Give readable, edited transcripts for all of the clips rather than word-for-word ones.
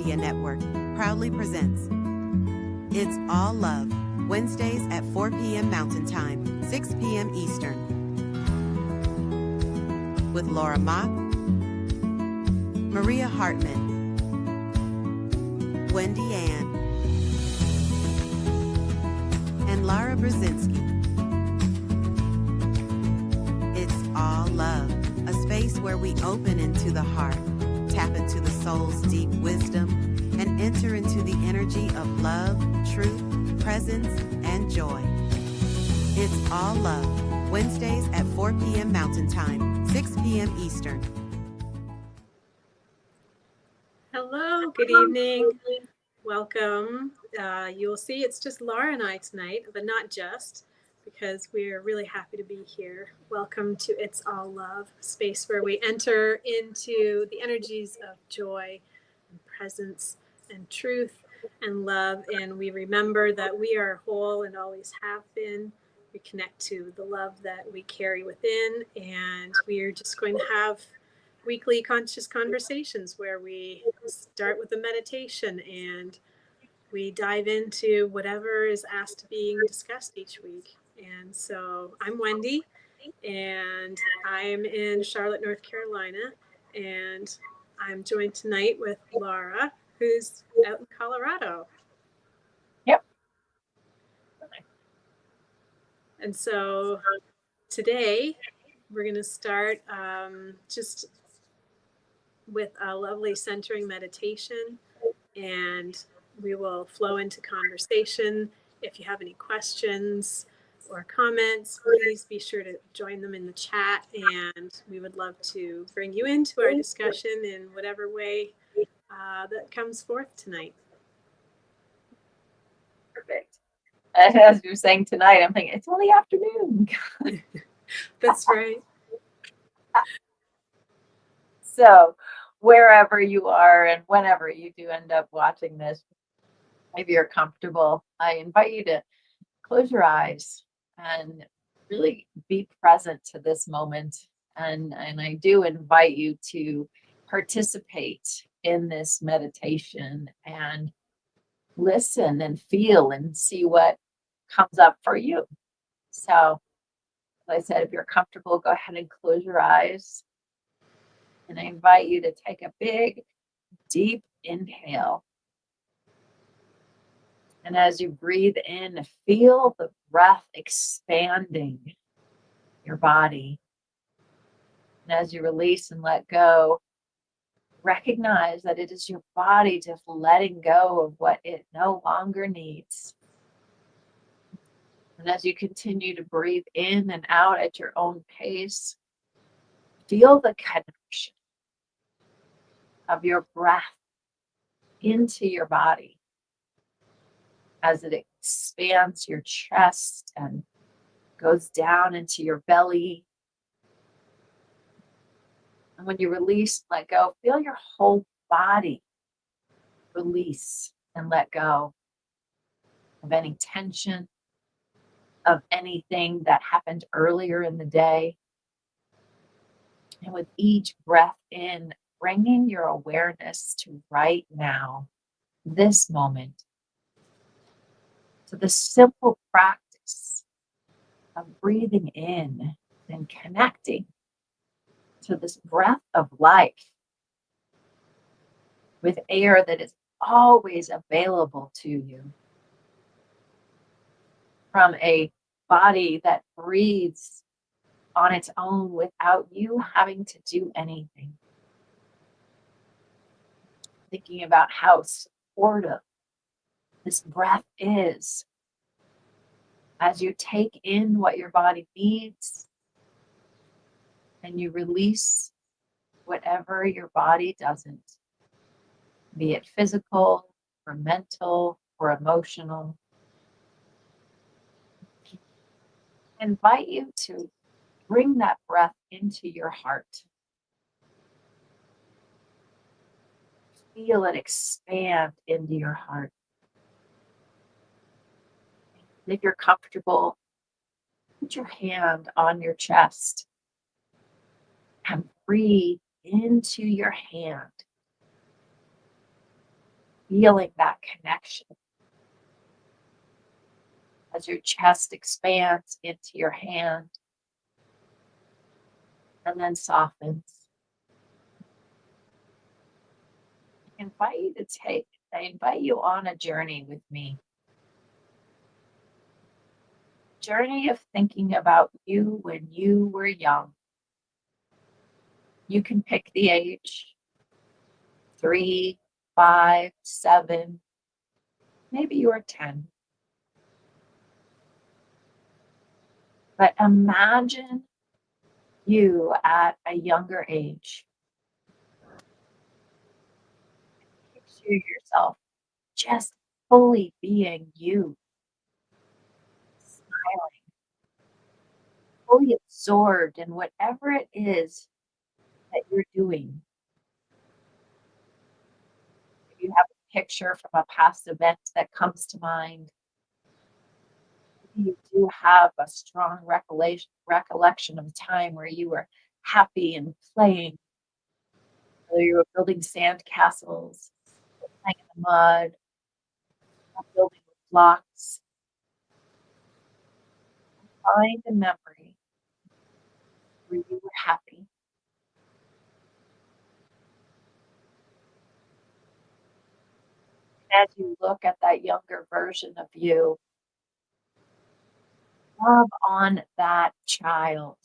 Media Network proudly presents It's All Love, Wednesdays at 4 p.m. Mountain Time, 6 p.m. Eastern, with Laura Mock, Maria Hartman, Wendy Ann, and Lara Brzezinski. It's All Love, a space where we open into the heart, tap into the soul's deep wisdom, and enter into the energy of love, truth, presence, and joy. It's All Love, Wednesdays at 4 p.m. Mountain Time, 6 p.m. Eastern. Hello, good evening. Welcome. You'll see it's just Laura and I tonight, but not just, because we're really happy to be here. Welcome to It's All Love, a space where we enter into the energies of joy and presence and truth and love, and we remember that we are whole and always have been. We connect to the love that we carry within, and we are just going to have weekly conscious conversations where we start with a meditation and we dive into whatever is asked being discussed each week. And so I'm Wendy, and I'm in Charlotte, North Carolina, and I'm joined tonight with Laura, who's out in Colorado. Yep. And so today we're going to start just with a lovely centering meditation, and we will flow into conversation. If you have any questions or comments, please be sure to join them in the chat, and we would love to bring you into our discussion in whatever way that comes forth tonight. Perfect. As we were saying tonight, I'm thinking it's only afternoon. That's right. So wherever you are and whenever you do end up watching this, if you're comfortable, I invite you to close your eyes and really be present to this moment. And I do invite you to participate in this meditation and listen and feel and see what comes up for you. So, as I said, if you're comfortable, go ahead and close your eyes. And I invite you to take a big, deep inhale. And as you breathe in, feel the breath expanding your body. And as you release and let go, recognize that it is your body just letting go of what it no longer needs. And as you continue to breathe in and out at your own pace, feel the connection of your breath into your body as it expands your chest and goes down into your belly. And when you release, let go, feel your whole body release and let go of any tension, of anything that happened earlier in the day. And with each breath in, bringing your awareness to right now, this moment, to the simple practice of breathing in and connecting to this breath of life with air that is always available to you, from a body that breathes on its own without you having to do anything. Thinking about how supportive this breath is as you take in what your body needs and you release whatever your body doesn't, be it physical or mental or emotional. I invite you to bring that breath into your heart. Feel it expand into your heart. And if you're comfortable, put your hand on your chest and breathe into your hand. feeling that connection as your chest expands into your hand and then softens. I invite you on a journey with me. Journey of thinking about you when you were young. You can pick the age, 3, 5, 7, maybe you were 10. But imagine you at a younger age. Picture yourself just fully being you, smiling, fully absorbed in whatever it is that you're doing. If you have a picture from a past event that comes to mind, maybe you do have a strong recollection of a time where you were happy and playing, whether you were building sand castles, playing in the mud, or building with blocks. Find a memory where you were happy. As you look at that younger version of you, love on that child.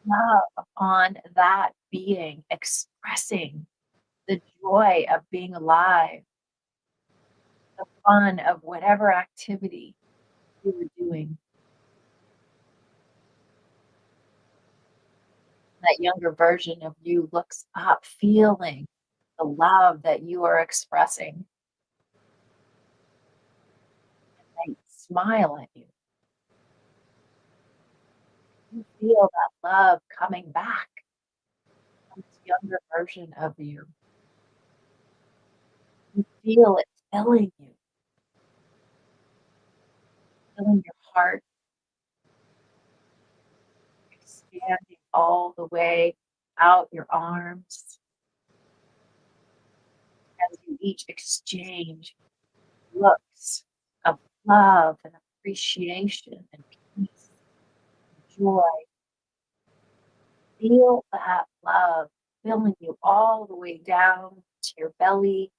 Love on that being expressing the joy of being alive, the fun of whatever activity you were doing. That younger version of you looks up, feeling the love that you are expressing. They smile at you. You feel that love coming back from this younger version of you. You feel it filling your heart, expanding all the way out your arms as you each exchange looks of love and appreciation and peace and joy. Feel that love filling you all the way down to your belly,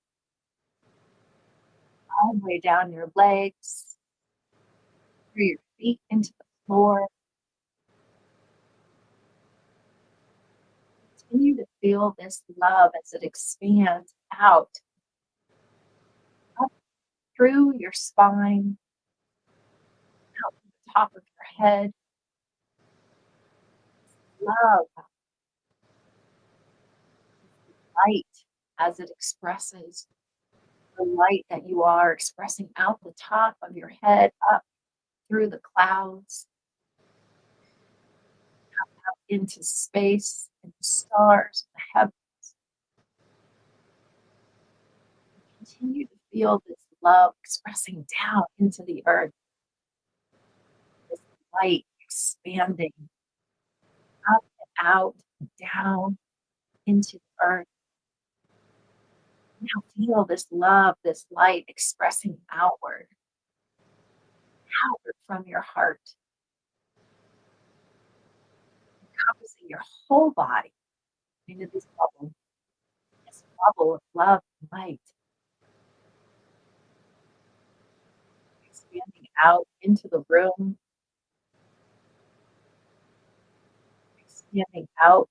all the way down your legs, through your feet into the floor. Continue to feel this love as it expands out, up through your spine, out to the top of your head. Love, light as it expresses the light that you are expressing out the top of your head, up through the clouds, out into space and the stars and the heavens. Continue to feel this love expressing down into the earth, this light expanding up and out and down into the earth. Now feel this love, this light expressing outward from your heart, encompassing your whole body into this bubble of love and light, expanding out into the room, expanding out,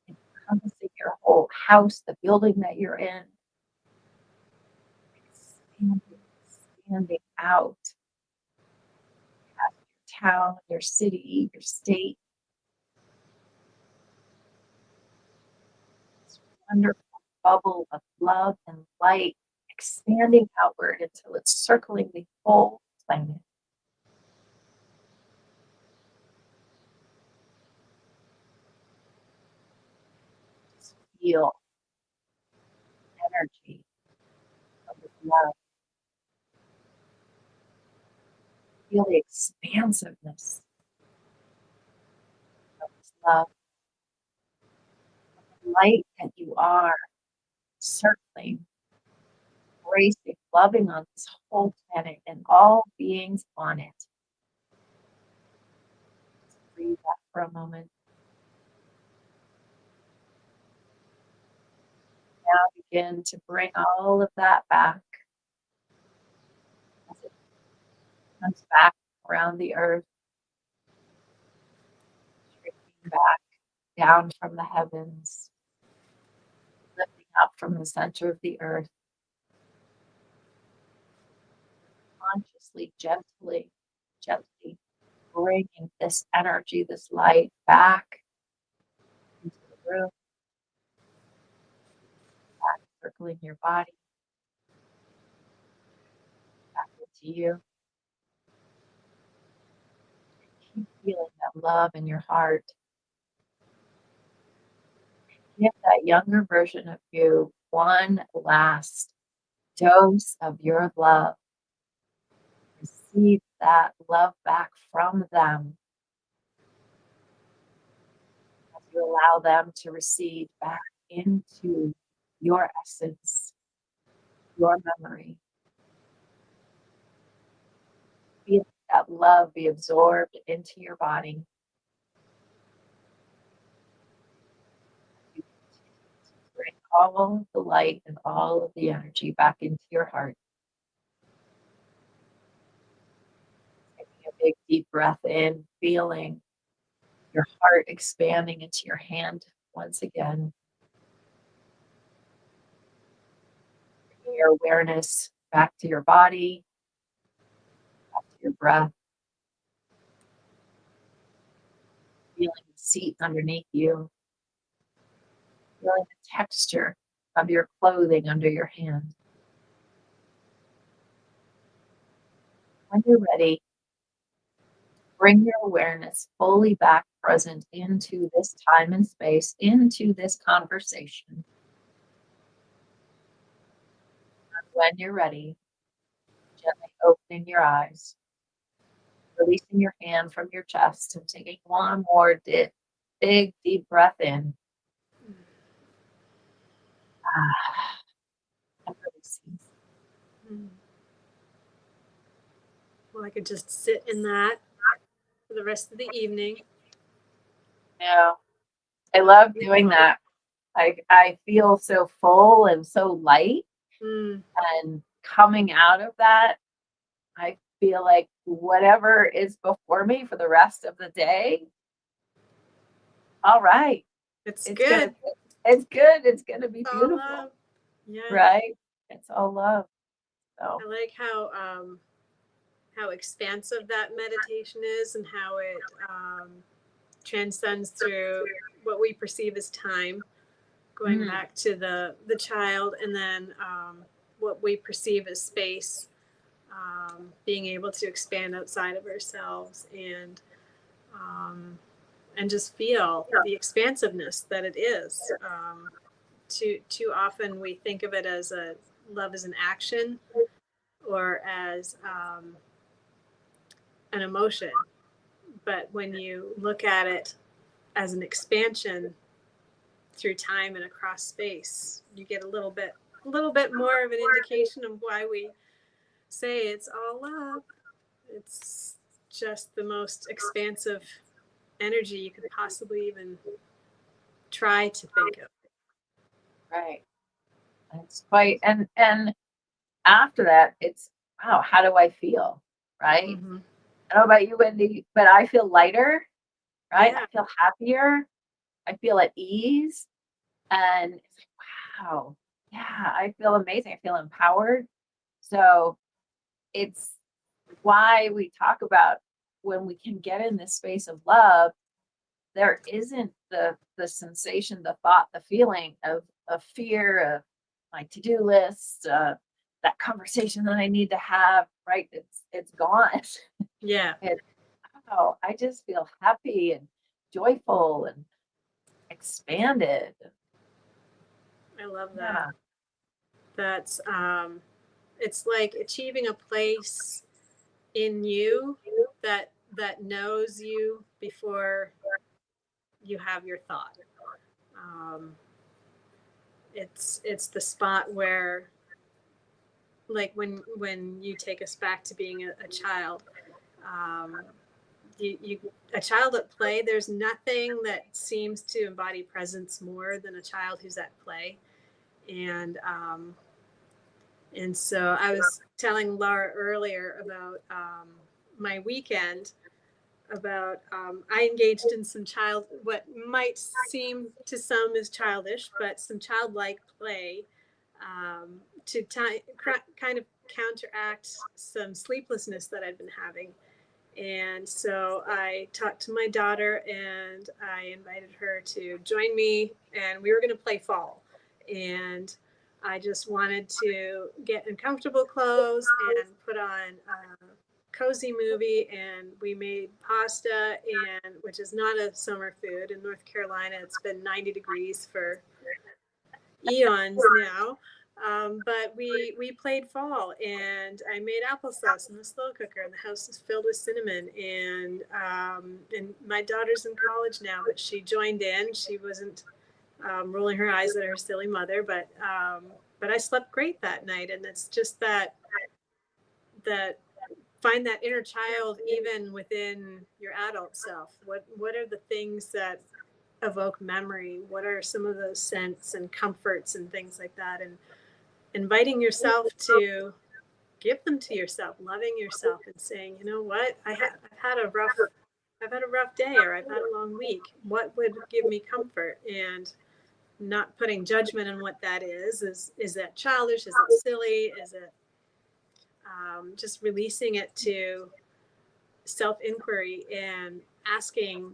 encompassing your whole house, the building that you're in, expanding out past your town, your city, your state. This wonderful bubble of love and light expanding outward until it's circling the whole planet. Just feel energy of this love. Feel the expansiveness of this love, the light that you are, circling, embracing, loving on this whole planet and all beings on it. Just breathe that for a moment. Now begin to bring all of that back as it comes back around the earth, streaming back down from the heavens, lifting up from the center of the earth, consciously, gently bringing this energy, this light back into the room, back circling your body, back into you. Keep feeling that love in your heart. Give that younger version of you one last dose of your love. Receive that love back from them as you allow them to receive back into your essence, your memory. Feel that love be absorbed into your body. You continue to bring all of the light and all of the energy back into your heart. Taking a big deep breath in, feeling your heart expanding into your hand once again. Bringing your awareness back to your body, back to your breath. Feeling the seat underneath you. Feeling the texture of your clothing under your hand. When you're ready, bring your awareness fully back present into this time and space, into this conversation. And when you're ready, gently opening your eyes, releasing your hand from your chest and taking one more big, deep breath in. And releasing. Well, I could just sit in that for the rest of the evening. Yeah, I love doing that. I feel so full and so light. And coming out of that, I feel like whatever is before me for the rest of the day, all right. It's It's good. it's good. It's gonna be All beautiful. love. Yeah. Right? It's all love. So I like how expansive that meditation is and how it transcends through what we perceive as time, going back to the child, and then what we perceive as space, being able to expand outside of ourselves and just feel the expansiveness that it is. Too often we think of it as a love as an action or as an emotion, but when you look at it as an expansion through time and across space, you get a little bit more of an indication of why we say it's all love. It's just the most expansive energy you could possibly even try to think of. right. It's quite and after that, it's wow, how do I feel? Right? Mm-hmm. I don't know about you, Wendy, but I feel lighter, right? Yeah. I feel happier. I feel at ease. And it's like, wow, yeah, I feel amazing. I feel empowered. So it's why we talk about when we can get in this space of love, there isn't the sensation, the thought, the feeling of fear, of my to-do list, that conversation that I need to have, right? It's gone. Yeah. And oh, I just feel happy and joyful and expanded. I love that. Yeah. That's it's like achieving a place in you that knows you before you have your thought. Um, it's the spot where, like when you take us back to being a child, um, you a child at play, there's nothing that seems to embody presence more than a child who's at play. And and so I was telling Laura earlier about my weekend, about I engaged in some what might seem to some as childish, but some childlike play, to kind of counteract some sleeplessness that I'd been having. And so I talked to my daughter and I invited her to join me, and we were going to play fall. And I just wanted to get in comfortable clothes and put on a cozy movie. And we made pasta, and which is not a summer food in North Carolina. It's been 90 degrees for eons now. But we played fall, and I made applesauce in the slow cooker, and the house is filled with cinnamon. And my daughter's in college now, but she joined in. She wasn't rolling her eyes at her silly mother, but I slept great that night. And it's just that find that inner child even within your adult self. What are the things that evoke memory? What are some of those scents and comforts and things like that? And inviting yourself to give them to yourself, loving yourself, and saying, you know what, I've had a rough day, or I've had a long week. What would give me comfort? And not putting judgment on what that is that childish? Is it silly? Is it just releasing it to self inquiry and asking,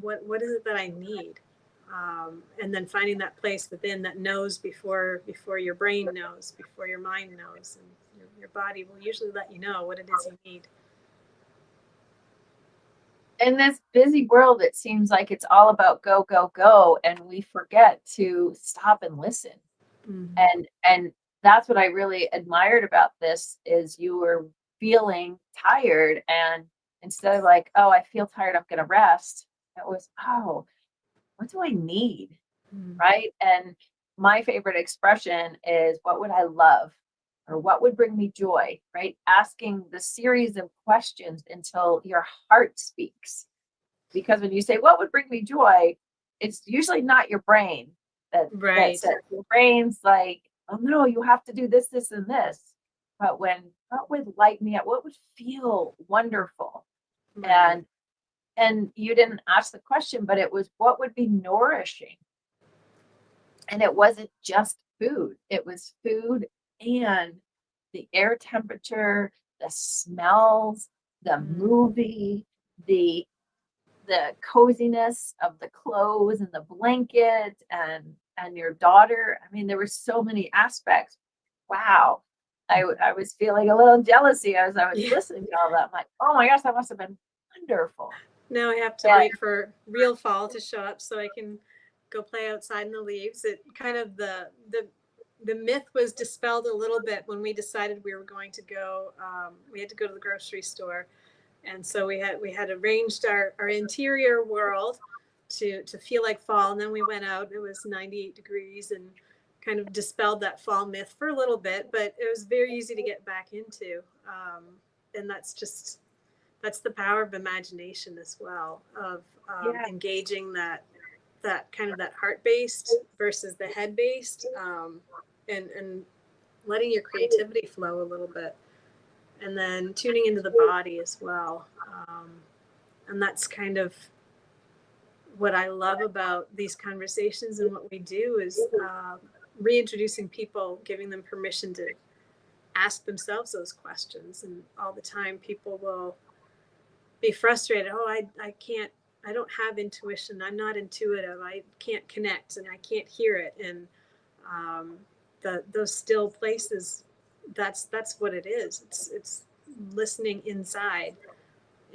what is it that I need? And then finding that place within that knows before your brain knows, before your mind knows, and your body will usually let you know what it is you need. In this busy world, it seems like it's all about go, go, go, and we forget to stop and listen. Mm-hmm. And that's what I really admired about this, is you were feeling tired, and instead of like, oh, I feel tired, I'm gonna rest, it was, oh, what do I need? Mm-hmm. Right? And my favorite expression is, what would I love? Or what would bring me joy? Right? Asking the series of questions until your heart speaks. Because when you say, what would bring me joy, it's usually not your brain that Right. says. Your brain's like, oh no, you have to do this, this, and this. But what would light me up? What would feel wonderful? Right. And you didn't ask the question, but it was, what would be nourishing? And it wasn't just food. It was food and the air temperature, the smells, the movie, the coziness of the clothes and the blanket and your daughter. I mean, there were so many aspects. Wow. I was feeling a little jealousy as I was listening to all that. I'm like, oh my gosh, that must have been wonderful. Now I have to wait for real fall to show up so I can go play outside in the leaves. It kind of the myth was dispelled a little bit when we decided we were going to go. We had to go to the grocery store, and so we had arranged our interior world to feel like fall. And then we went out. It was 98 degrees and kind of dispelled that fall myth for a little bit. But it was very easy to get back into, and that's the power of imagination as well, of engaging that kind of that heart based versus the head based, and letting your creativity flow a little bit, and then tuning into the body as well. And that's kind of what I love about these conversations, and what we do is reintroducing people, giving them permission to ask themselves those questions. And all the time people will be frustrated. Oh, I don't have intuition. I'm not intuitive. I can't connect, and I can't hear it. And those still places, that's what it is. It's listening inside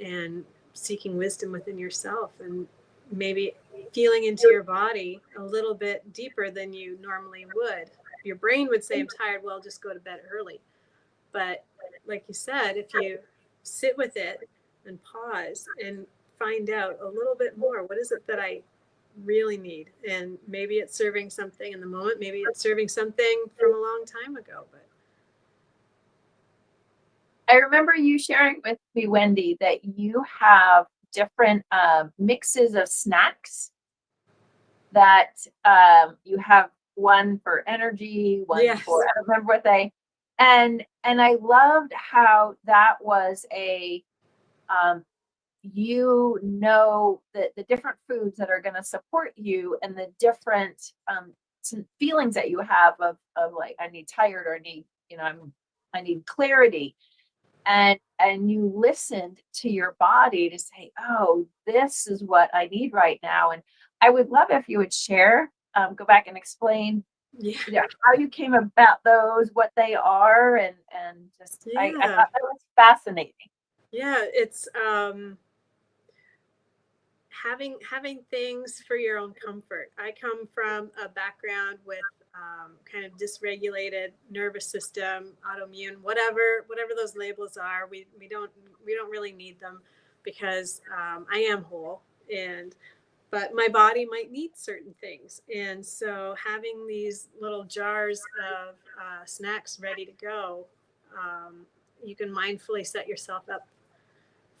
and seeking wisdom within yourself, and maybe feeling into your body a little bit deeper than you normally would. Your brain would say, I'm tired. Well, just go to bed early. But like you said, if you sit with it and pause and find out a little bit more, what is it that I really need. And maybe it's serving something in the moment, maybe it's serving something from a long time ago. But I remember you sharing with me, Wendy, that you have different mixes of snacks that you have one for energy, one yes, for, I don't remember what they, and I loved how that was a, um, you know, the different foods that are going to support you and the different feelings that you have of like, I need tired, or I need, you know, I need clarity. And you listened to your body to say, oh, this is what I need right now. And I would love if you would share, go back and explain, yeah, you know, how you came about those, what they are, and just I yeah, thought that was fascinating. yeah. It's having things for your own comfort. I come from a background with kind of dysregulated nervous system, autoimmune, whatever those labels are. We don't really need them, because I am whole, and but my body might need certain things. And so having these little jars of snacks ready to go, you can mindfully set yourself up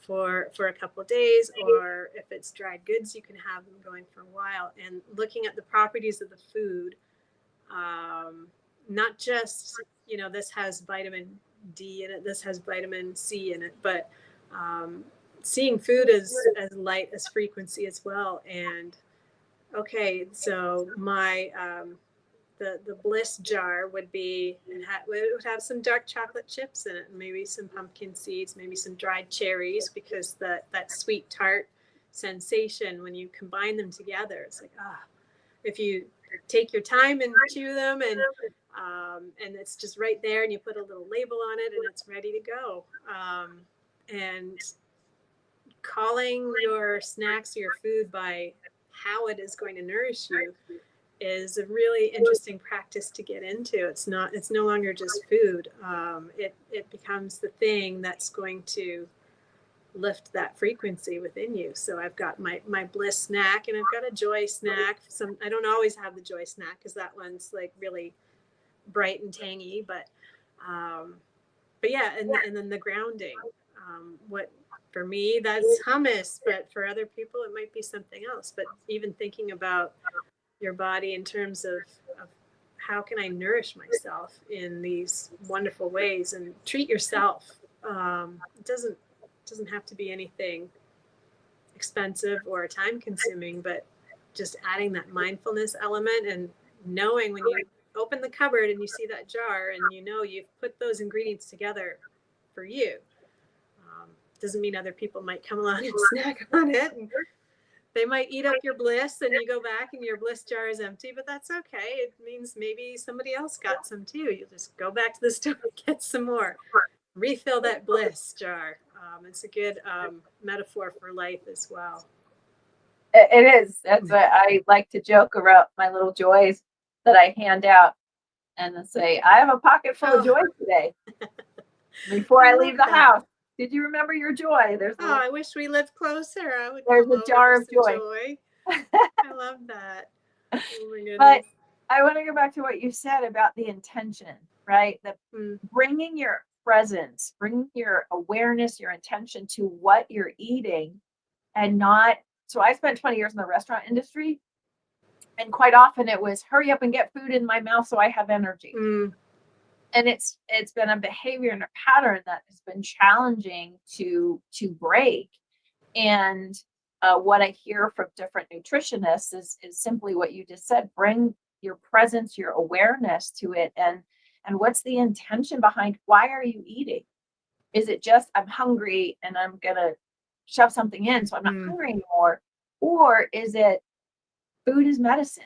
for a couple of days, or if it's dried goods, you can have them going for a while. And looking at the properties of the food, um, not just, this has vitamin D in it, this has vitamin C in it, but um, seeing food as light as frequency as well. And okay, so my the bliss jar would be, it would have some dark chocolate chips in it, and maybe some pumpkin seeds, maybe some dried cherries, because that sweet tart sensation, when you combine them together, it's like, if you take your time and chew them, and it's just right there, and you put a little label on it, and it's ready to go. And calling your snacks, your food, by how it is going to nourish you is a really interesting practice to get into. It's no longer just food. It becomes the thing that's going to lift that frequency within you. So I've got my bliss snack, and I've got a joy snack. I don't always have the joy snack, because that one's like really bright and tangy, um, but yeah, and then the grounding. What For me, that's hummus, but for other people it might be something else. But even thinking about your body in terms of how can I nourish myself in these wonderful ways, and treat yourself. It doesn't have to be anything expensive or time consuming, but just adding that mindfulness element, and knowing when you open the cupboard and you see that jar, and you've put those ingredients together for you. Doesn't mean other people might come along and snack on it, and they might eat up your bliss, and you go back and your bliss jar is empty, but that's okay. It means maybe somebody else got some too. You'll just go back to the store and get some more. Refill that bliss jar. It's a good metaphor for life as well. It is. That's what I like to joke about, my little joys that I hand out, and then say, I have a pocket full of joy today before I leave the house. Did you remember your joy? I wish we lived closer. I would there's come a over jar for of some joy. I love that. Oh my goodness. But I want to go back to what you said about the intention, right? The bringing your presence, bringing your awareness, your intention to what you're eating, and not. So I spent 20 years in the restaurant industry, and quite often it was hurry up and get food in my mouth so I have energy. And it's been a behavior and a pattern that has been challenging to break. And what I hear from different nutritionists is simply what you just said: bring your presence, your awareness to it, and what's the intention behind, why are you eating? Is it just, I'm hungry and I'm gonna shove something in so I'm not hungry anymore? Or is it, food is medicine,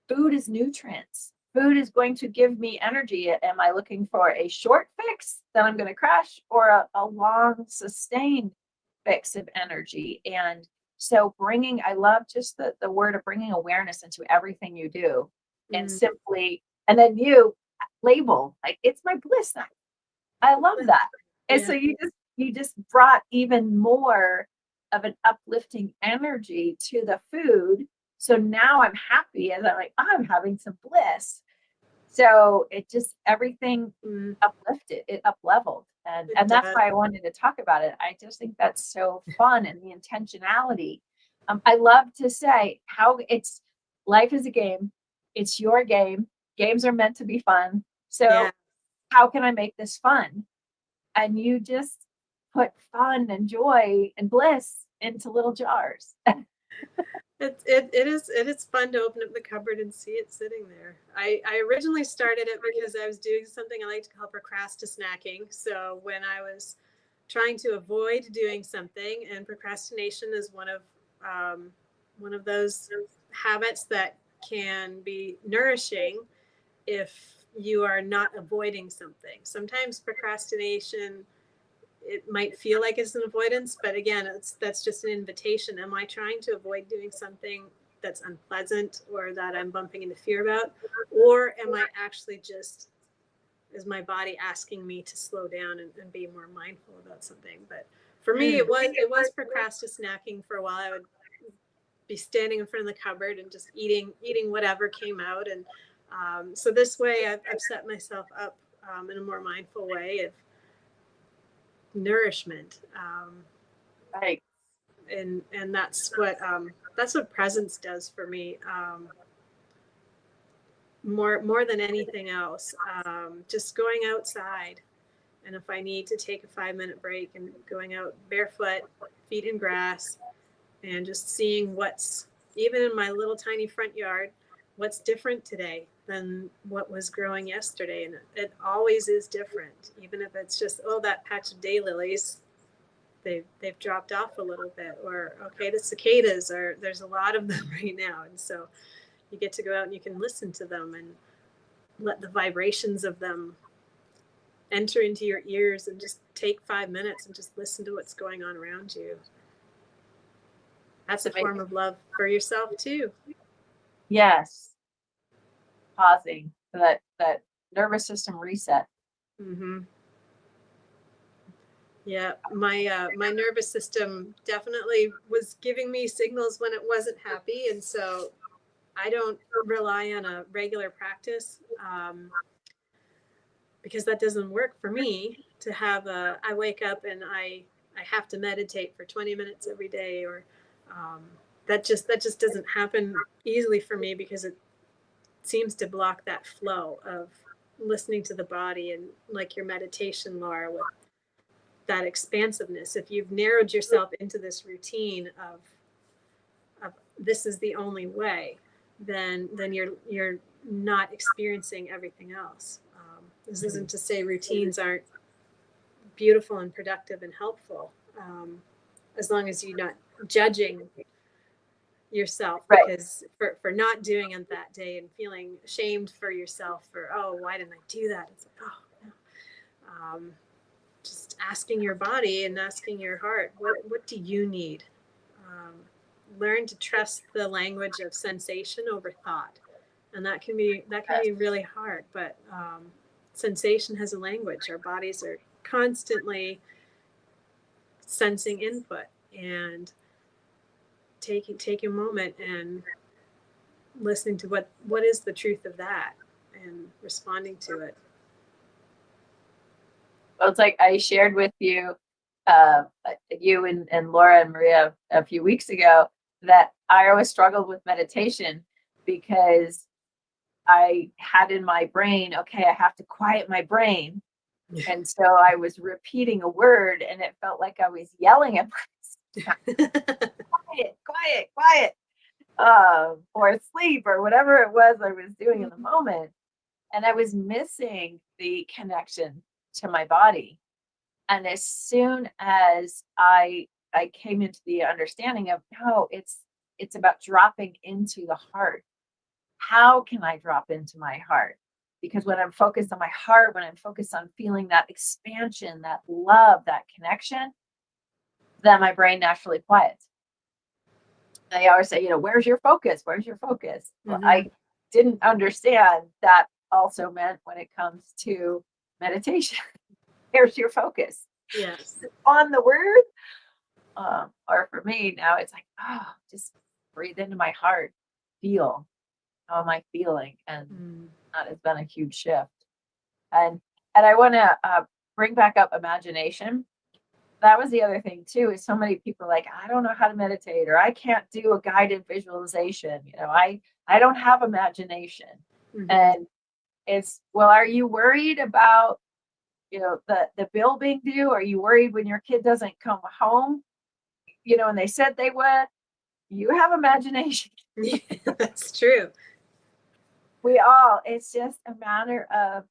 food is nutrients, food is going to give me energy? Am I looking for a short fix that I'm going to crash, or a long sustained fix of energy? And so I love just the word of bringing awareness into everything you do, and simply, and then you label, like, it's my bliss night. I love that. And so you just brought even more of an uplifting energy to the food, So now I'm happy as I'm like, oh, I'm having some bliss. So it just, everything uplifted, it up leveled. And that's does. why I wanted to talk about it. I just think that's so fun, and the intentionality. I love to say how it's, life is a game. It's your game. Games are meant to be fun. So Yeah. how can I make this fun? And you just put fun and joy and bliss into little jars. It is fun to open up the cupboard and see it sitting there. I originally started it because I was doing something I like to call procrastinacking. So when I was trying to avoid doing something, and procrastination is one of those habits that can be nourishing if you are not avoiding something. Sometimes procrastination, it might feel like it's an avoidance, but again, that's just an invitation. Am I trying to avoid doing something that's unpleasant or that I'm bumping into fear about? Or am I actually just, is my body asking me to slow down and be more mindful about something? But for me, it was procrastinating for a while. I would be standing in front of the cupboard and just eating whatever came out. And so this way I've set myself up in a more mindful way of nourishment. Right. And that's what presence does for me, more than anything else. Just going outside, and if I need to take a 5-minute break and going out barefoot, feet in grass, and just seeing what's, even in my little tiny front yard, what's different today than what was growing yesterday. And it always is different, even if it's just, oh, that patch of daylilies, they've dropped off a little bit, or okay, the cicadas are, there's a lot of them right now. And so you get to go out and you can listen to them and let the vibrations of them enter into your ears, and just take 5 minutes and just listen to what's going on around you. That's a form of love for yourself too. Yes. Pausing, that nervous system reset. Mm-hmm. Yeah, my nervous system definitely was giving me signals when it wasn't happy, and so I don't rely on a regular practice, because that doesn't work for me. To have I wake up and I have to meditate for 20 minutes every day, or that just doesn't happen easily for me, because it seems to block that flow of listening to the body. And like your meditation, Laura, with that expansiveness, if you've narrowed yourself into this routine of this is the only way, then you're not experiencing everything else. This isn't to say routines aren't beautiful and productive and helpful, as long as you're not judging yourself, Right. because for not doing it that day and feeling ashamed for yourself for, oh, why didn't I do that? It's like, oh no. Just asking your body and asking your heart, what do you need? Learn to trust the language of sensation over thought, and that can be really hard. But sensation has a language. Our bodies are constantly sensing input, and take a moment and listening to what is the truth of that, and responding to it. Well, it's like I shared with you, you and Laura and Maria a few weeks ago, that I always struggled with meditation because I had in my brain, okay, I have to quiet my brain. And so I was repeating a word, and it felt like I was yelling at myself, quiet, quiet, quiet, or sleep, or whatever it was I was doing in the moment. And I was missing the connection to my body. And as soon as I came into the understanding of, no, it's about dropping into the heart. How can I drop into my heart? Because when I'm focused on my heart, when I'm focused on feeling that expansion, that love, that connection, then my brain naturally quiets. They always say, where's your focus? Where's your focus? Well, I didn't understand that also meant when it comes to meditation, here's your focus. Yes. On the word. Or for me now, it's like, just breathe into my heart. feel? How am I feeling? And Mm. that has been a huge shift. And I want to bring back up imagination. That was the other thing too, is so many people are like, I don't know how to meditate, or I can't do a guided visualization. I don't have imagination. Mm-hmm. And it's, well, are you worried about, the bill being due? Are you worried when your kid doesn't come home, and they said they would? You have imagination. Yeah, that's true. It's just a matter of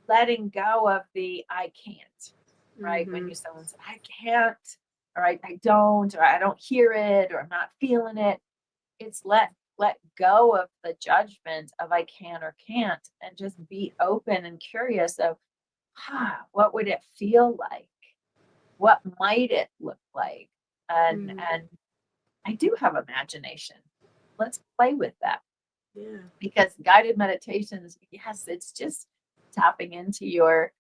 letting go of the I can't, right? When Mm-hmm. someone said, I can't, or I don't, or I don't hear it, or I'm not feeling it. It's let go of the judgment of I can or can't, and just be open and curious of, what would it feel like? What might it look like? And Mm. and I do have imagination. Let's play with that, Yeah. because guided meditations, yes, it's just tapping into your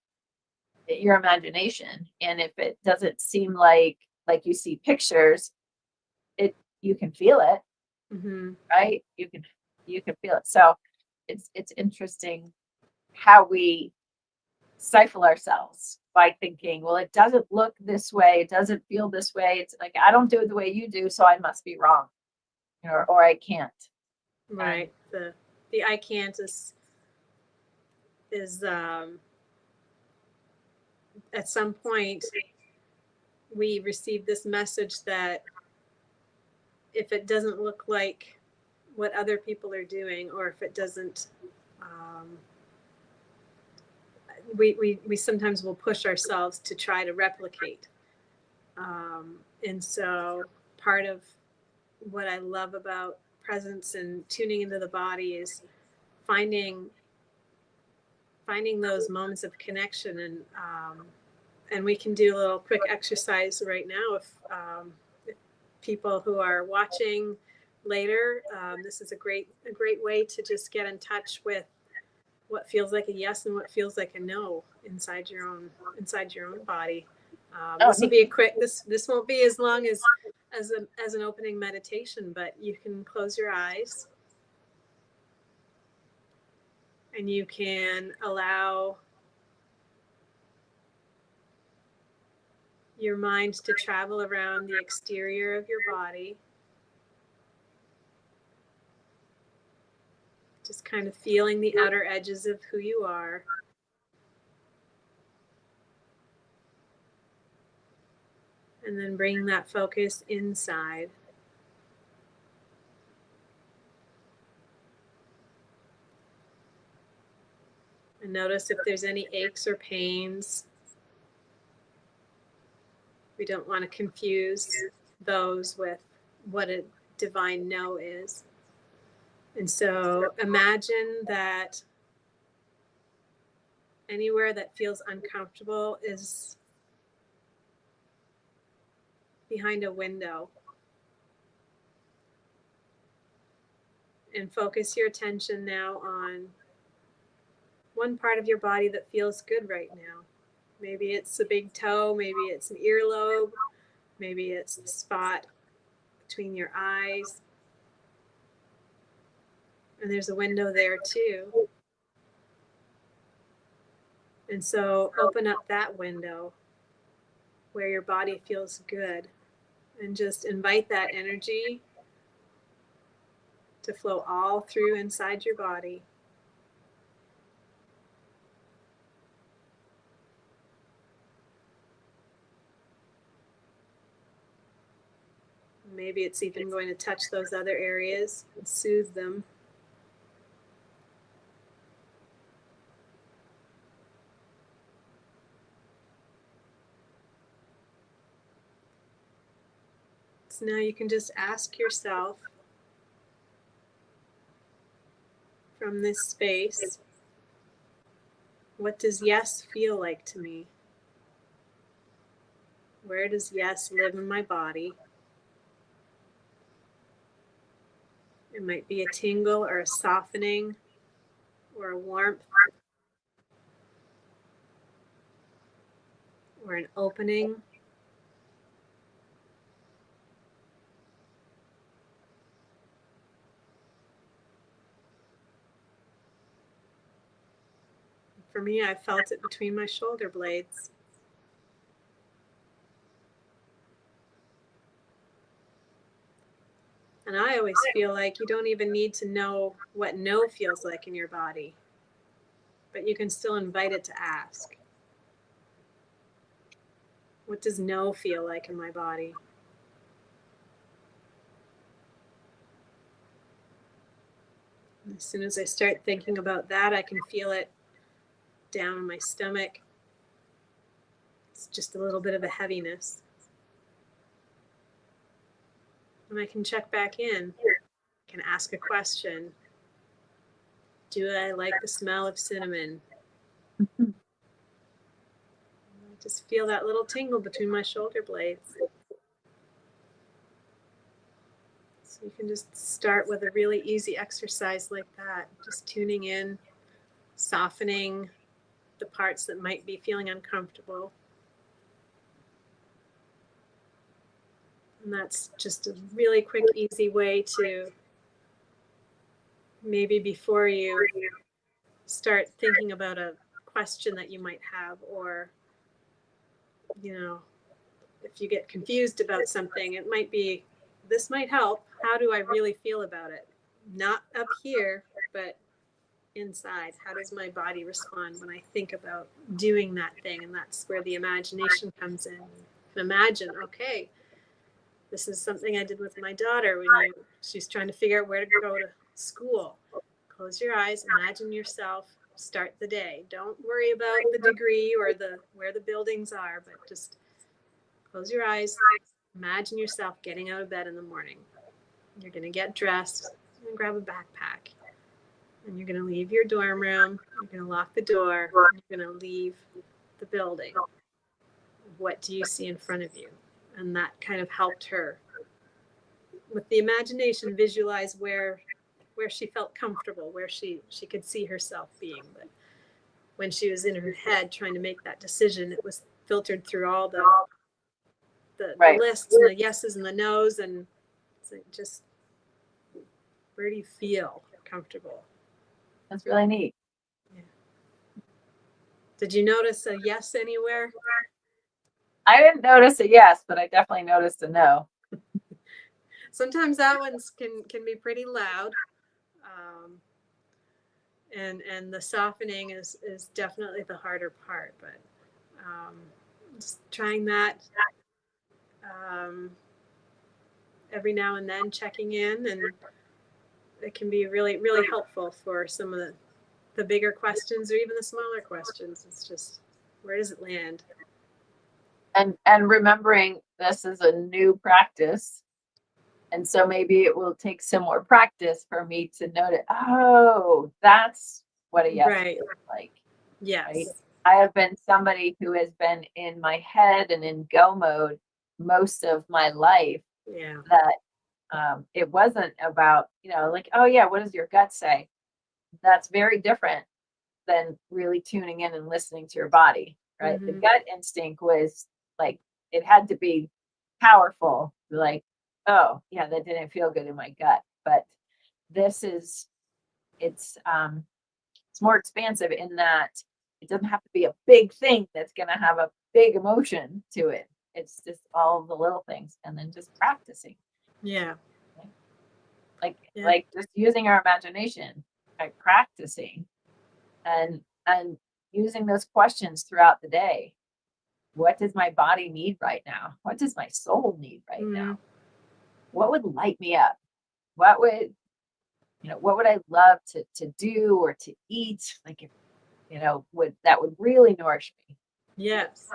imagination. And if it doesn't seem like you see pictures, you can feel it, Mm-hmm. right? You can feel it. So it's interesting how we stifle ourselves by thinking, well, it doesn't look this way, it doesn't feel this way. It's like, I don't do it the way you do, so I must be wrong, or I can't. And Right. The I can't is at some point we receive this message that if it doesn't look like what other people are doing, or if it doesn't, we sometimes will push ourselves to try to replicate. And so part of what I love about presence and tuning into the body is finding those moments of connection. And we can do a little quick exercise right now if people who are watching later, this is a great way to just get in touch with what feels like a yes and what feels like a no inside your own body. oh, This will be a quick. This won't be as long as an opening meditation, but you can close your eyes and you can allow your mind to travel around the exterior of your body, just kind of feeling the outer edges of who you are. And then bringing that focus inside. And notice if there's any aches or pains. We don't want to confuse those with what a divine no is. And so imagine that anywhere that feels uncomfortable is behind a window. And focus your attention now on one part of your body that feels good right now. Maybe it's a big toe, maybe it's an earlobe, maybe it's the spot between your eyes. And there's a window there too. And so open up that window where your body feels good and just invite that energy to flow all through inside your body. Maybe it's even going to touch those other areas and soothe them. So now you can just ask yourself from this space, what does yes feel like to me? Where does yes live in my body? It might be a tingle or a softening or a warmth or an opening. me, I felt it between my shoulder blades. And I always feel like you don't even need to know what no feels like in your body, but you can still invite it to ask. What does no feel like in my body? And as soon as I start thinking about that, I can feel it down in my stomach. It's just a little bit of a heaviness. And I can check back in. I can ask a question. Do I like the smell of cinnamon? I just feel that little tingle between my shoulder blades. So you can just start with a really easy exercise like that, just tuning in, softening the parts that might be feeling uncomfortable. And that's just a really quick, easy way to, maybe before you start thinking about a question that you might have, or, if you get confused about something, it might be, this might help. How do I really feel about it? Not up here, but inside. How does my body respond when I think about doing that thing? And that's where the imagination comes in. You can imagine, okay, this is something I did with my daughter when she's trying to figure out where to go to school. Close your eyes, imagine yourself, start the day. Don't worry about the degree or where the buildings are, but just close your eyes, imagine yourself getting out of bed in the morning. You're going to get dressed and grab a backpack. And you're going to leave your dorm room. You're going to lock the door. You're going to leave the building. What do you see in front of you? And that kind of helped her, with the imagination, visualize where she felt comfortable, where she could see herself being. But when she was in her head trying to make that decision, it was filtered through all the Right. lists and the yeses and the nos, and it's like, just, where do you feel comfortable? That's really neat. Yeah. Did you notice a yes anywhere? I didn't notice a yes, but I definitely noticed a no. Sometimes that one's can be pretty loud, and the softening is definitely the harder part. But just trying that every now and then, checking in, and it can be really, really helpful for some of the bigger questions or even the smaller questions. It's just, where does it land? And remembering this is a new practice. And so maybe it will take some more practice for me to notice, oh, that's what a yes Right. feels like. Yes. Right? I have been somebody who has been in my head and in go mode most of my life. Yeah. That it wasn't about, like, oh yeah, what does your gut say? That's very different than really tuning in and listening to your body, right? Mm-hmm. The gut instinct was like, it had to be powerful, like, oh yeah, that didn't feel good in my gut. But this is, it's more expansive in that it doesn't have to be a big thing that's going to have a big emotion to it. It's just all the little things, and then just practicing. Yeah. Like just using our imagination, like practicing and using those questions throughout the day. What does my body need right now? What does my soul need right now? What would light me up? What would I love to do or to eat? Like, if, would really nourish me. Yes.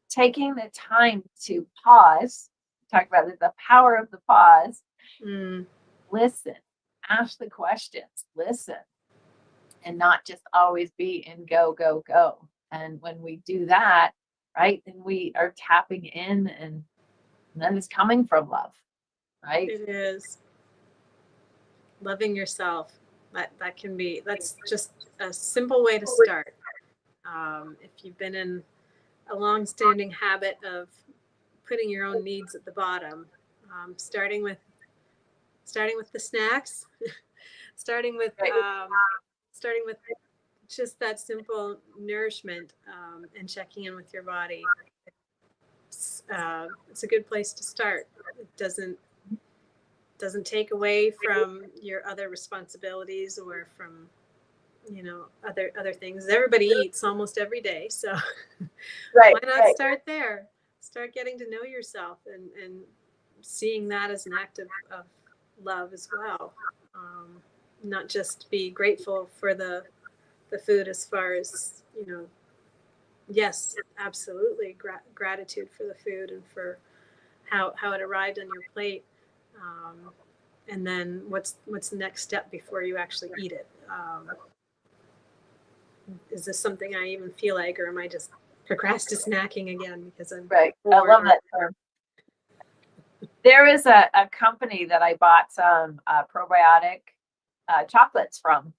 Taking the time to pause, talk about the power of the pause, listen, ask the questions, listen, and not just always be in go, go, go. And when we do that, right, then we are tapping in, and then it's coming from love, right? It is. Loving yourself. That's just a simple way to start. If you've been in a long-standing habit of putting your own needs at the bottom, starting with the snacks, starting with just that simple nourishment, and checking in with your body. It's a good place to start. It doesn't take away from your other responsibilities or from, other things. Everybody eats almost every day, so Right, why not right. start there? Start getting to know yourself and seeing that as an act of love as well. Not just be grateful for the food as far as, yes, absolutely gratitude for the food and for how it arrived on your plate. And then what's the next step before you actually eat it? Is this something I even feel like, or am I just procrastinating again because I'm Right. I bored? love that term. There is a company that I bought some probiotic chocolates from.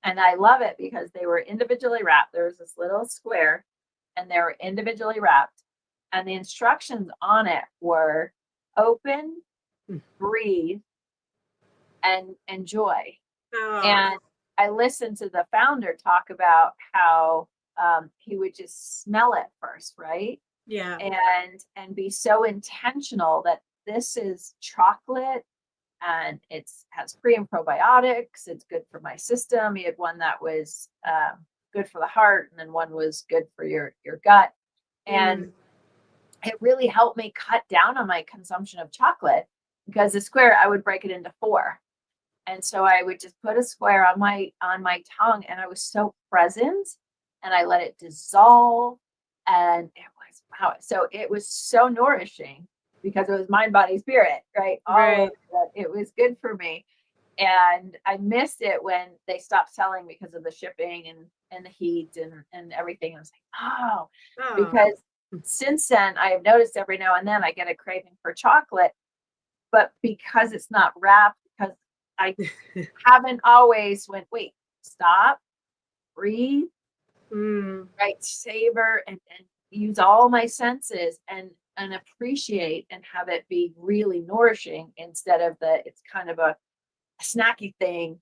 And I love it because they were individually wrapped. There was this little square and they were individually wrapped. And the instructions on it were open, breathe, and enjoy. Oh, And I listened to the founder talk about how he would just smell it first, right? yeah. And be so intentional that this is chocolate and it's has pre and probiotics. It's good for my system. He had one that was good for the heart, and then one was good for your gut. And it really helped me cut down on my consumption of chocolate because the square I would break it into 4. And so I would just put a square on my tongue, and I was so present, and I let it dissolve, and it was wow. So it was so nourishing because it was mind, body, spirit, right? All of that. It was good for me, and I missed it when they stopped selling because of the shipping and the heat and everything. I was like, oh, because since then I have noticed every now and then I get a craving for chocolate, but because it's not wrapped, because I haven't always went, wait, stop, breathe, right, savor and use all my senses and appreciate and have it be really nourishing instead of it's kind of a snacky thing.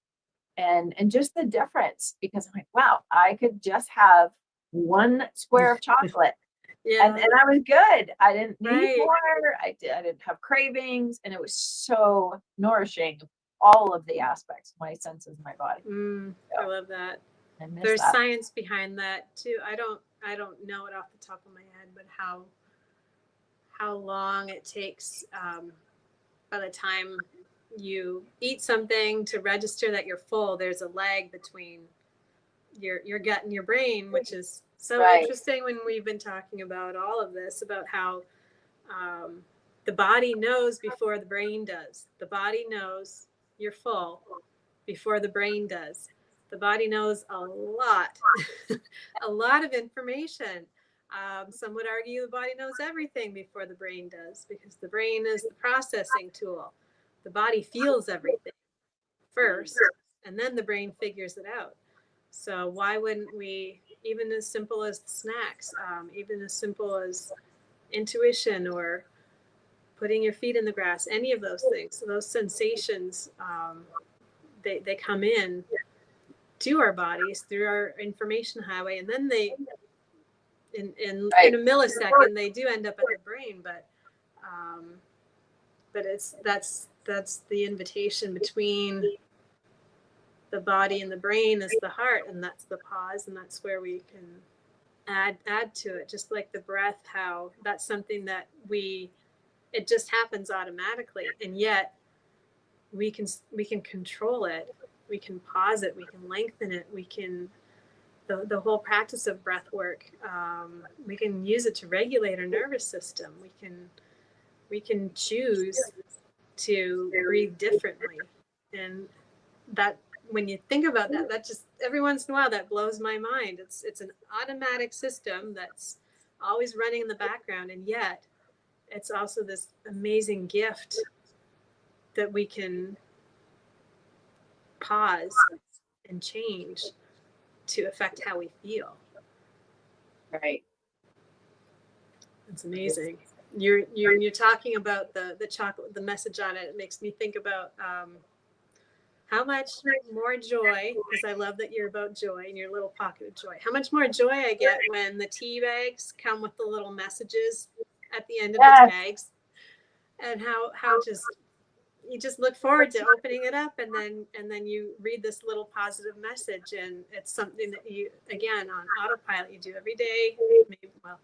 And just the difference, because I'm like, wow, I could just have 1 square of chocolate. Yeah. And I was good. I didn't need Right. more. I didn't have cravings, and it was so nourishing. All of the aspects, my senses, my body. I love that. I miss There's that. science behind that too. I don't know it off the top of my head, but how long it takes by the time you eat something to register that you're full. There's a lag between your gut and your brain, which is so Right. interesting when we've been talking about all of this, about how the body knows before the brain does. The body knows you're full before the brain does. The body knows a lot, a lot of information. Some would argue the body knows everything before the brain does, because the brain is the processing tool. The body feels everything first, and then the brain figures it out. So why wouldn't we, even as simple as the snacks, even as simple as intuition or putting your feet in the grass, any of those things, those sensations, they come in to our bodies through our information highway, and then they, in a millisecond, they do end up at the brain. But that's the invitation between the body and the brain is the heart, and that's the pause, and that's where we can add to it, just like the breath, how that's something that it just happens automatically, and yet we can control it, we can pause it, we can lengthen it, we can the whole practice of breath work, we can use it to regulate our nervous system. We can choose to breathe differently, and that, when you think about that, that just every once in a while that blows my mind. It's an automatic system that's always running in the background, and yet it's also this amazing gift that we can pause and change to affect how we feel. Right. It's amazing. You're talking about the chocolate, the message on it. It makes me think about How much more joy, because I love that you're about joy and your little pocket of joy. How much more joy I get when the tea bags come with the little messages at the end of the Yes. tags, and how just you just look forward to opening it up, and then you read this little positive message, and it's something that you, again, on autopilot, you do every day. Maybe, well,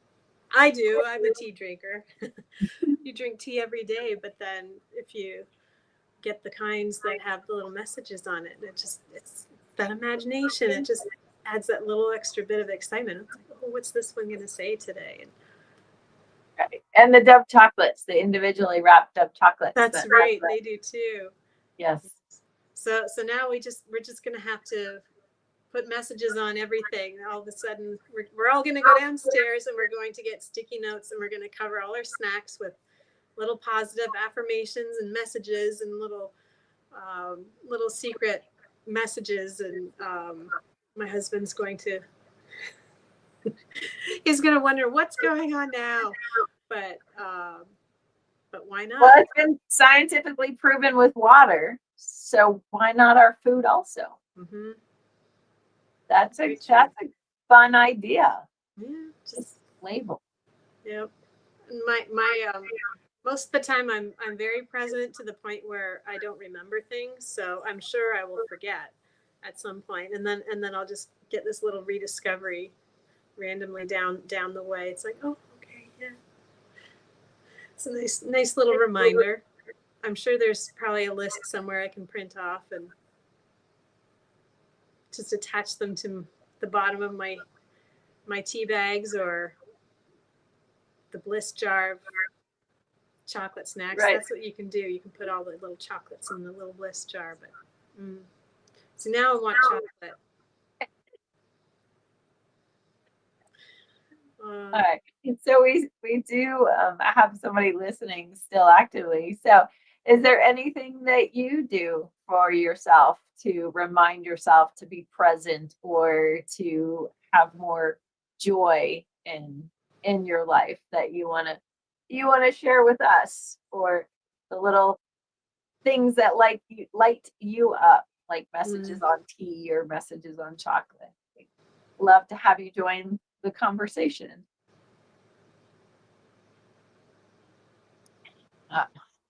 I do. I'm a tea drinker. You drink tea every day, but then if you get the kinds that have the little messages on it, and it's that imagination. It just adds that little extra bit of excitement. It's like, oh, what's this one going to say today? And Right. And the Dove chocolates, the individually wrapped Dove chocolates. that's right. They do too. Yes. So now we're just going to have to put messages on everything. All of a sudden, we're all going to go downstairs, and we're going to get sticky notes, and we're going to cover all our snacks with little positive affirmations and messages and little secret messages. And my husband's going to he's going to wonder what's going on now, but why not? Well, it's been scientifically proven with water, so why not our food also? Mm-hmm. That's a fun idea. Yeah, just label. Yep. My most of the time I'm very present to the point where I don't remember things, so I'm sure I will forget at some point, and then I'll just get this little rediscovery randomly down the way. It's like, oh, okay, yeah. It's a nice little reminder. I'm sure there's probably a list somewhere I can print off and just attach them to the bottom of my tea bags or the bliss jar of chocolate snacks. Right. That's what you can do. You can put all the little chocolates in the little bliss jar. But so now I want chocolate. All right. So we do have somebody listening still actively. So is there anything that you do for yourself to remind yourself to be present or to have more joy in your life that you want to share with us, or the little things that light you up, like messages on tea or messages on chocolate? Love to have you join the conversation.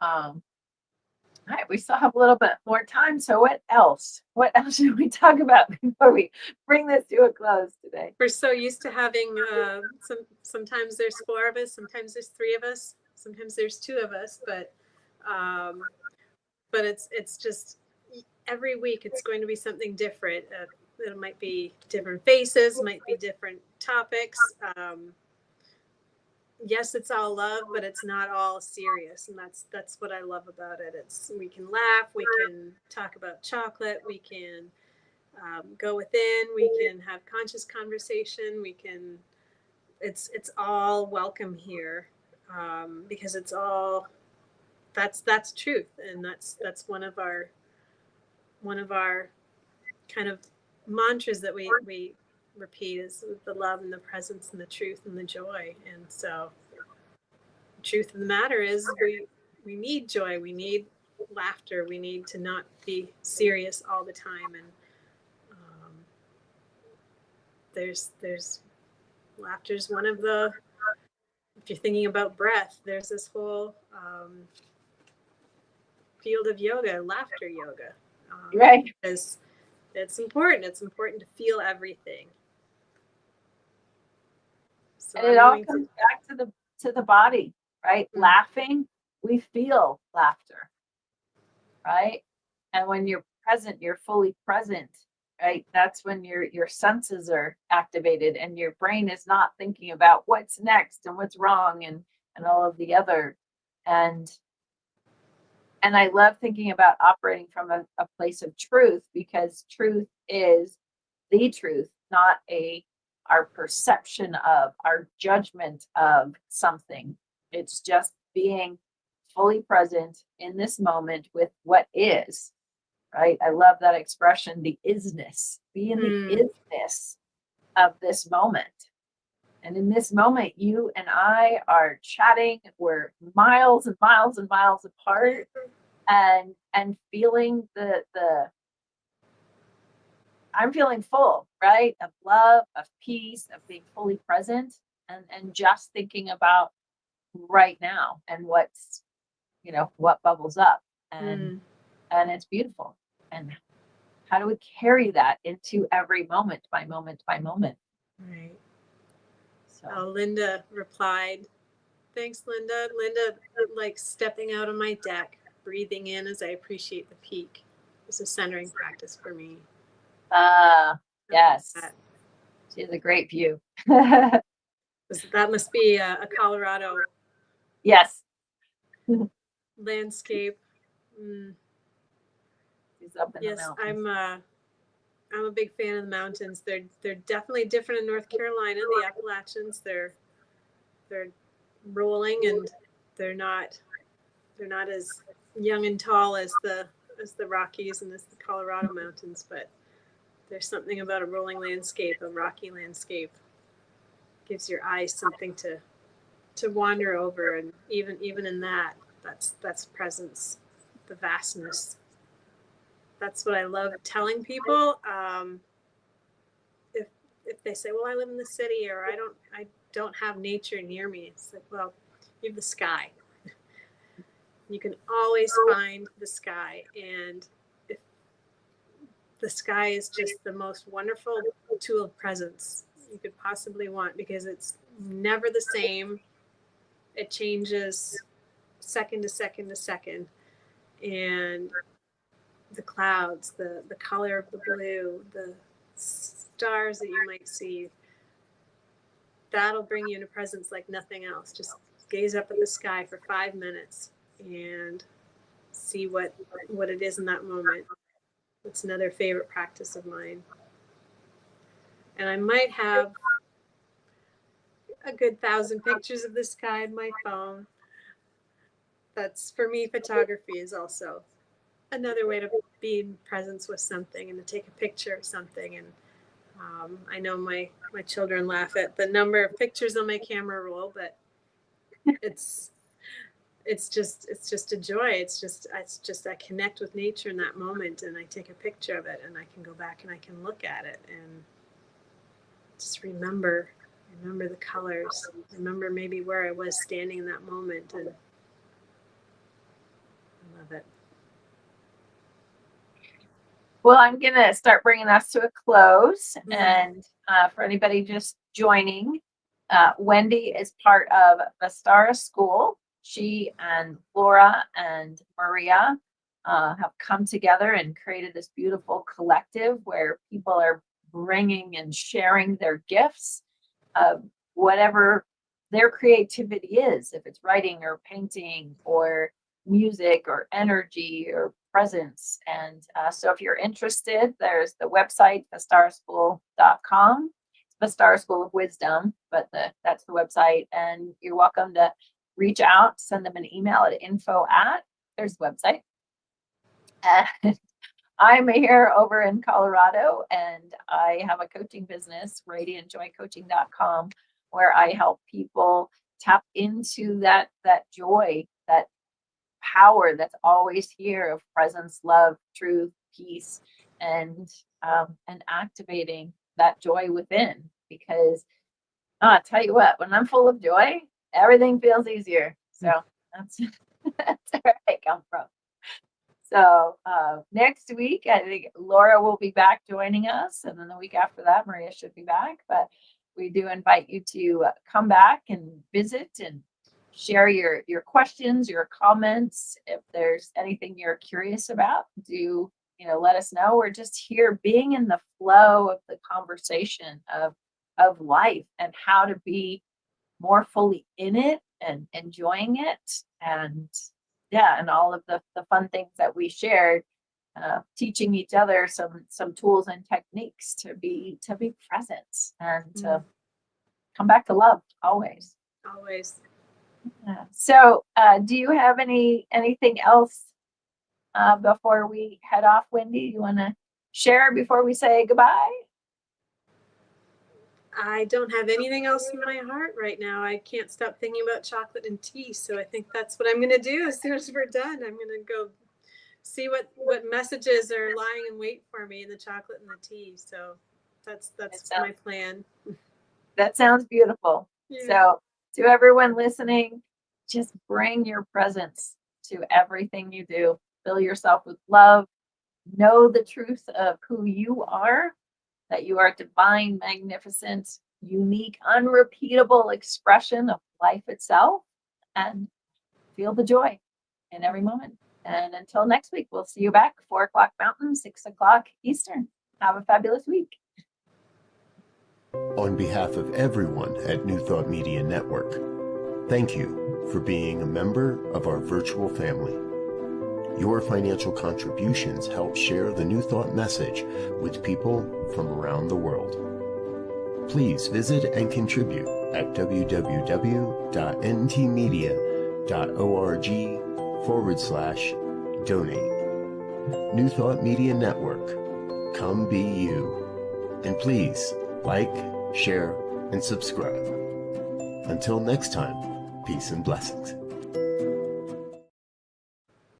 All right, we still have a little bit more time. So what else should we talk about before we bring this to a close today? We're so used to having sometimes there's 4 of us, sometimes there's 3 of us, sometimes there's 2 of us, but it's just every week it's going to be something different. It might be different faces, might be different topics. Yes, it's all love, but it's not all serious, and that's what I love about it. We can laugh, we can talk about chocolate, we can go within, we can have conscious conversation, we can. It's all welcome here, because it's all that's truth, and that's one of our kind of mantras that we repeat is the love and the presence and the truth and the joy. And so the truth of the matter is we need joy, we need laughter, we need to not be serious all the time. And there's laughter's one of the, if you're thinking about breath, there's this whole field of yoga, laughter yoga, right? Because it's important to feel everything. So and it all comes back to the body, right? Mm-hmm. Laughing, we feel laughter, right? And when you're present, you're fully present, right? That's when your senses are activated and your brain is not thinking about what's next and what's wrong and all of the other. And I love thinking about operating from a place of truth, because truth is the truth, not our perception of, our judgment of something. It's just being fully present in this moment with what is, right? I love that expression, the isness. Be in the isness of this moment. And in this moment, you and I are chatting. We're miles and miles and miles apart, and feeling the I'm feeling full, right? Of love, of peace, of being fully present, and just thinking about right now and what's, what bubbles up, and Mm, it's beautiful. And how do we carry that into every moment by moment by moment? right. So Oh, Linda replied, thanks, Linda. Linda, like stepping out on my deck, breathing in as I appreciate the peak. It's a centering practice for me. uh I love yes, that. she has a great view. That must be a Colorado Yes. landscape. Mm, She's up in the yes, mountains. I'm a big fan of the mountains. They're definitely different in North Carolina. The Appalachians, they're rolling, and they're not they're not as young and tall as the Rockies and as the Colorado mountains, but there's something about a rolling landscape, a rocky landscape, gives your eyes something to wander over, and even in that, that's presence, the vastness. That's what I love telling people. If if they say, "Well, I live in the city," or I don't have nature near me," it's like, well, you have the sky. You can always find the sky, and if the sky is just the most wonderful tool of presence you could possibly want, because it's never the same. It changes second to second to second, and the clouds, the color of the blue, the stars that you might see, that'll bring you into presence like nothing else. Just gaze up at the sky for 5 minutes and see what it is in that moment. It's another favorite practice of mine. And I might have a good 1,000 pictures of the sky in my phone. That's, for me, photography is also another way to be in presence with something and to take a picture of something. And I know my children laugh at the number of pictures on my camera roll, but it's it's just a joy. It's just I connect with nature in that moment, and I take a picture of it, and I can go back and I can look at it and just remember the colors, remember maybe where I was standing in that moment, and I love it. Well, I'm going to start bringing us to a close. Mm. And for anybody just joining, Wendy is part of Vistara School. She and Laura and Maria have come together and created this beautiful collective where people are bringing and sharing their gifts of whatever their creativity is, if it's writing or painting or music or energy or presence. And so if you're interested, there's the website, thestarschool.com. It's the Star School of Wisdom, but that's the website. And you're welcome to reach out, send them an email at info at, there's the website. And I'm here over in Colorado, and I have a coaching business, radiantjoycoaching.com, where I help people tap into that joy, that power that's always here of presence, love, truth, peace, and activating that joy within. Because I tell you what, when I'm full of joy, everything feels easier. So that's that's where I come from. So next week, I think Laura will be back joining us, and then the week after that, Maria should be back. But we do invite you to come back and visit and share your questions, your comments. If there's anything you're curious about, do let us know. We're just here being in the flow of the conversation of life and how to be more fully in it and enjoying it, and and all of the fun things that we shared, teaching each other some tools and techniques to be present and to come back to love always. Always. So do you have anything else before we head off, Wendy? You want to share before we say goodbye? I don't have anything else in my heart right now. I can't stop thinking about chocolate and tea. So I think that's what I'm going to do as soon as we're done. I'm going to go see what messages are lying in wait for me in the chocolate and the tea. So that's my plan. That sounds beautiful. Yeah. So to everyone listening, just bring your presence to everything you do. Fill yourself with love. Know the truth of who you are, that you are divine, magnificent, unique, unrepeatable expression of life itself, and feel the joy in every moment. And until next week, we'll see you back 4 o'clock Mountain, 6 o'clock Eastern. Have a fabulous week. On behalf of everyone at New Thought Media Network, thank you for being a member of our virtual family. Your financial contributions help share the New Thought message with people from around the world. Please visit and contribute at www.ntmedia.org/donate. New Thought Media Network, come be you. And please like, share, and subscribe. Until next time, peace and blessings.